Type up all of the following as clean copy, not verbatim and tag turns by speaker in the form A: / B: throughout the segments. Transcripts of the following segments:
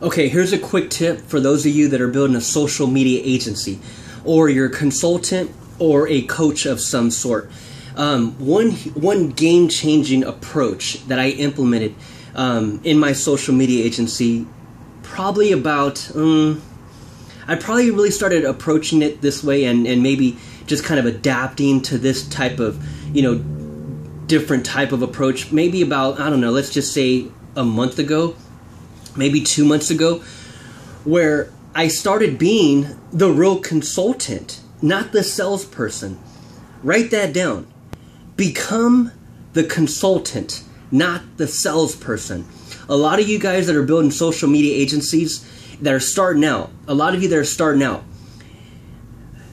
A: Okay, here's a quick tip for those of you that are building a social media agency, or you're a consultant or a coach of some sort. One game-changing approach that I implemented in my social media agency, probably about, I probably really started approaching it this way and maybe just kind of adapting to this type of, different type of approach, maybe about, I don't know, let's just say a month ago, maybe 2 months ago, where I started being the real consultant, not the salesperson. Write that down. Become the consultant, not the salesperson. A lot of you guys that are building social media agencies that are starting out, a lot of you that are starting out,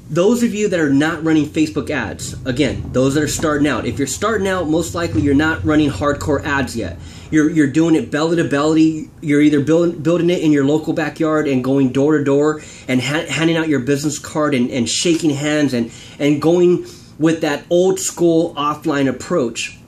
A: those of you that are not running Facebook ads, again, those that are starting out, if you're starting out, most likely you're not running hardcore ads yet. You're doing it belly to belly. You're either building it in your local backyard and going door to door and handing out your business card and shaking hands and going with that old school offline approach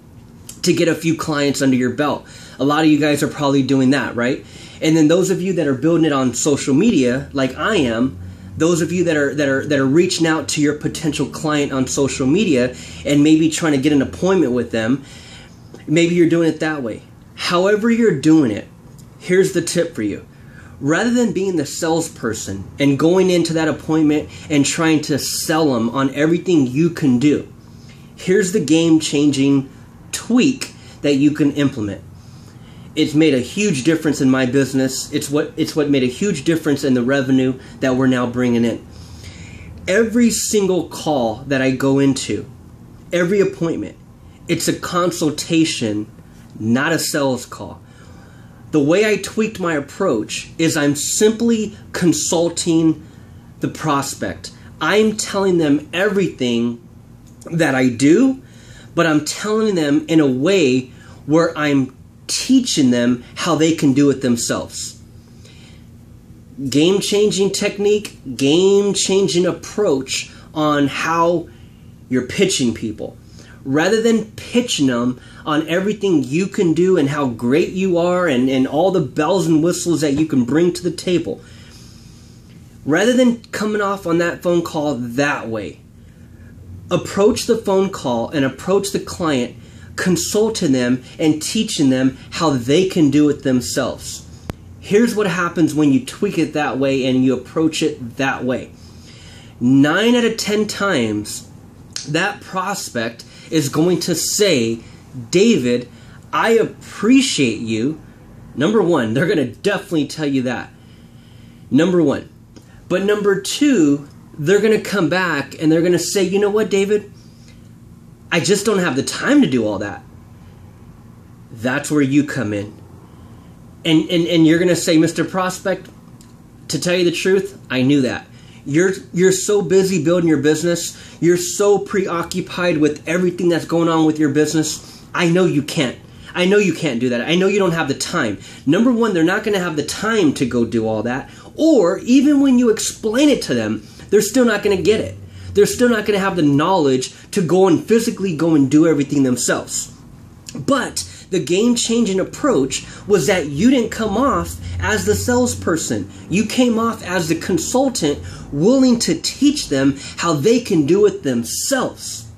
A: to get a few clients under your belt. A lot of you guys are probably doing that, right? And then those of you that are building it on social media, like I am, those of you that are reaching out to your potential client on social media and maybe trying to get an appointment with them, maybe you're doing it that way. However you're doing it, here's the tip for you. Rather than being the salesperson and going into that appointment and trying to sell them on everything you can do, here's the game-changing tweak that you can implement. It's made a huge difference in my business. It's what made a huge difference in the revenue that we're now bringing in. Every single call that I go into, every appointment, it's a consultation, not a sales call. The way I tweaked my approach is I'm simply consulting the prospect. I'm telling them everything that I do, but I'm telling them in a way where I'm teaching them how they can do it themselves. Game-changing technique, game-changing approach on how you're pitching people. Rather than pitching them on everything you can do and how great you are and all the bells and whistles that you can bring to the table, rather than coming off on that phone call that way, approach the phone call and approach the client, consulting them and teaching them how they can do it themselves. Here's what happens when you tweak it that way and you approach it that way. 9 out of 10 times, that prospect is going to say, David, I appreciate you. Number one, they're going to definitely tell you that. Number one. But number two, they're going to come back and they're going to say, you know what, David? I just don't have the time to do all that. That's where you come in. And you're going to say, Mr. Prospect, to tell you the truth, I knew that. You're so busy building your business. You're so preoccupied with everything that's going on with your business. I know you can't. I know you can't do that. I know you don't have the time. Number one, they're not going to have the time to go do all that. Or even when you explain it to them, they're still not going to get it. They're still not going to have the knowledge to go and physically go and do everything themselves. But the game-changing approach was that you didn't come off as the salesperson. You came off as the consultant, willing to teach them how they can do it themselves.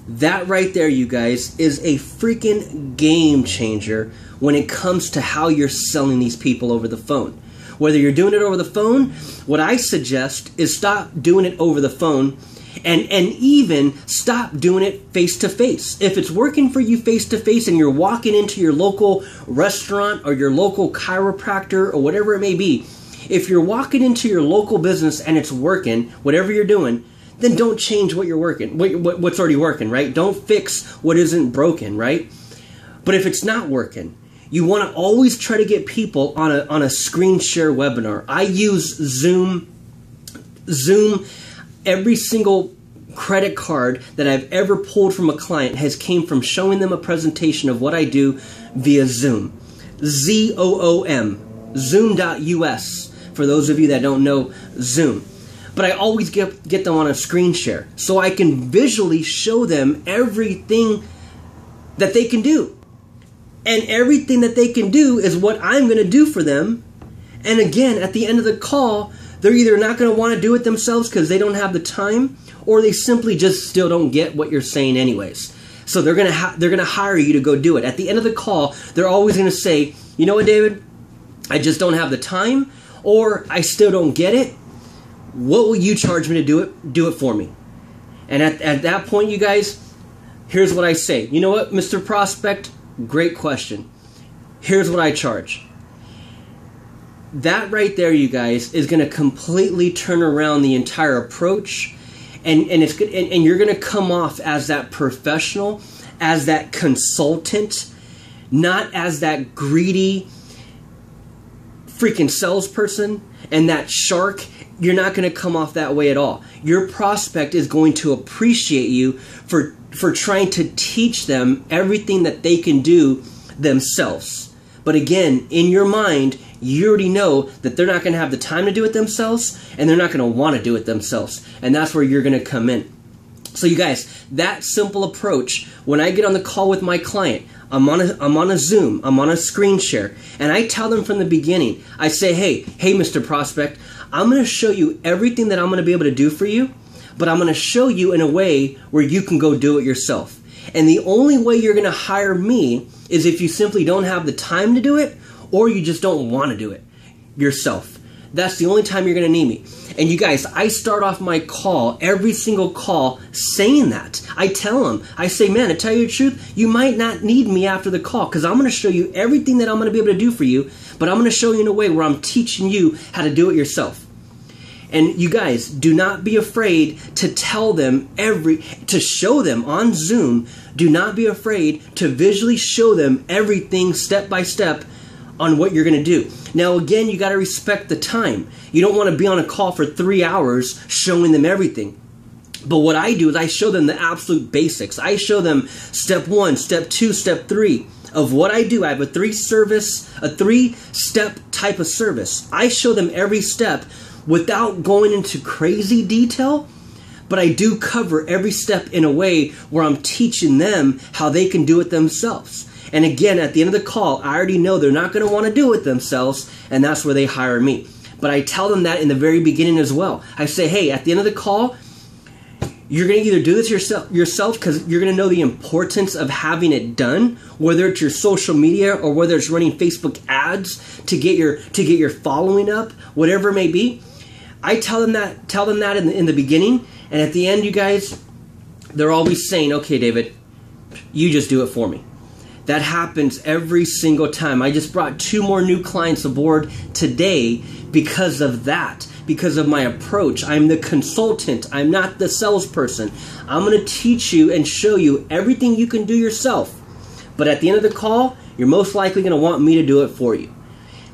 A: That right there, you guys, is a freaking game changer when it comes to how you're selling these people over the phone. Whether you're doing it over the phone, what I suggest is stop doing it over the phone and even stop doing it face-to-face. If it's working for you face-to-face and you're walking into your local restaurant or your local chiropractor or whatever it may be, if you're walking into your local business and it's working, whatever you're doing, then don't change what you're working, what's already working, right? Don't fix what isn't broken, right? But if it's not working, you want to always try to get people on a screen share webinar. I use Zoom. Every single credit card that I've ever pulled from a client has came from showing them a presentation of what I do via Zoom. Z-O-O-M. Zoom.us. For those of you that don't know Zoom. But I always get them on a screen share so I can visually show them everything that they can do. And everything that they can do is what I'm going to do for them And again, at the end of the call, they're either not going to want to do it themselves because they don't have the time, or they simply just still don't get what you're saying anyways. So they're going to hire you to go do it. At the end of the call, they're always going to say, you know what, David, I just don't have the time, or I still don't get it. What will you charge me to do it? Do it for me. And at that point, you guys, here's what I say. You know what, Mr. Prospect? Great question. Here's what I charge. That right there, you guys, is going to completely turn around the entire approach, and you're going to come off as that professional, as that consultant, not as that greedy freaking salesperson and that shark. You're not going to come off that way at all. Your prospect is going to appreciate you for trying to teach them everything that they can do themselves. But again, in your mind, you already know that they're not going to have the time to do it themselves, and they're not going to want to do it themselves. And that's where you're going to come in. So you guys, that simple approach, when I get on the call with my client, I'm on a Zoom, I'm on a screen share, and I tell them from the beginning, I say, hey, Mr. Prospect, I'm going to show you everything that I'm going to be able to do for you, but I'm going to show you in a way where you can go do it yourself. And the only way you're going to hire me is if you simply don't have the time to do it, or you just don't want to do it yourself. That's the only time you're going to need me. And you guys, I start off my call, every single call, saying that. I tell them, I say, man, to tell you the truth, you might not need me after the call, because I'm going to show you everything that I'm going to be able to do for you, but I'm going to show you in a way where I'm teaching you how to do it yourself. And you guys, do not be afraid to tell them to show them on Zoom. Do not be afraid to visually show them everything step by step on what you're going to do. Now, again, you got to respect the time. You don't want to be on a call for 3 hours showing them everything. But what I do is I show them the absolute basics. I show them step 1, step 2, step 3 of what I do. I have a 3-step type of service. I show them every step without going into crazy detail, but I do cover every step in a way where I'm teaching them how they can do it themselves. And again, at the end of the call, I already know they're not going to want to do it themselves, and that's where they hire me. But I tell them that in the very beginning as well. I say, hey, at the end of the call, you're going to either do this yourself because you're going to know the importance of having it done, whether it's your social media or whether it's running Facebook ads to get your following up, whatever it may be. I tell them that in the beginning, and at the end, you guys, they're always saying, okay, David, you just do it for me. That happens every single time. I just brought 2 more new clients aboard today because of that, because of my approach. I'm the consultant. I'm not the salesperson. I'm going to teach you and show you everything you can do yourself. But at the end of the call, you're most likely going to want me to do it for you.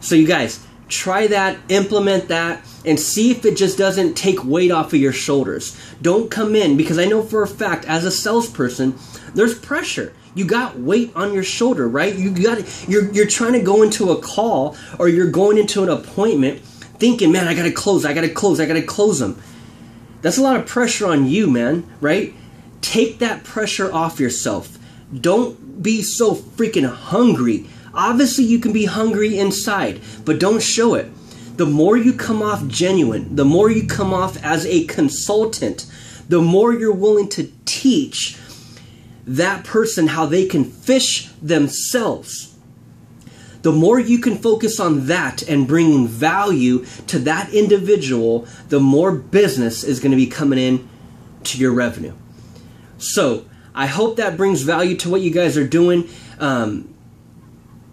A: So you guys, try that, implement that, and see if it just doesn't take weight off of your shoulders. Don't come in, because I know for a fact, as a salesperson, there's pressure. You got weight on your shoulder, right? You're trying to go into a call, or you're going into an appointment thinking, man, I gotta close them. That's a lot of pressure on you, man, right? Take that pressure off yourself. Don't be so freaking hungry. Obviously, you can be hungry inside, but don't show it. The more you come off genuine, the more you come off as a consultant, the more you're willing to teach that person how they can fish themselves. The more you can focus on that and bringing value to that individual, the more business is going to be coming in to your revenue. So I hope that brings value to what you guys are doing.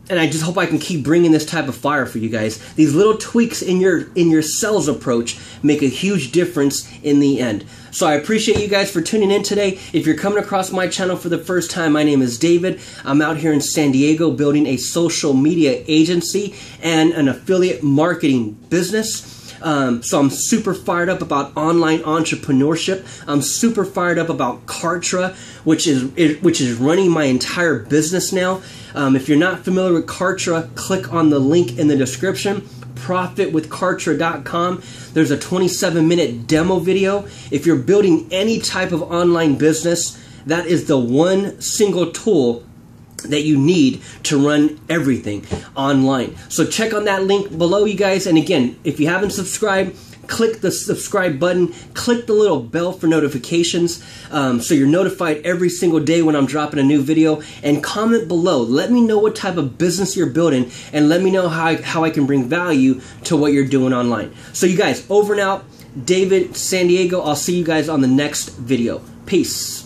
A: And I just hope I can keep bringing this type of fire for you guys. These little tweaks in your sales approach make a huge difference in the end. So I appreciate you guys for tuning in today. If you're coming across my channel for the first time, my name is David. I'm out here in San Diego building a social media agency and an affiliate marketing business. So I'm super fired up about online entrepreneurship. I'm super fired up about Kartra, which is running my entire business now. If you're not familiar with Kartra, click on the link in the description, profitwithkartra.com. There's a 27-minute demo video. If you're building any type of online business, that is the one single tool that you need to run everything online. So check on that link below, you guys. And again, if you haven't subscribed, click the subscribe button, click the little bell for notifications, so you're notified every single day when I'm dropping a new video, and comment below. Let me know what type of business you're building, and let me know how I can bring value to what you're doing online. So you guys, over and out. David, San Diego. I'll see you guys on the next video. Peace.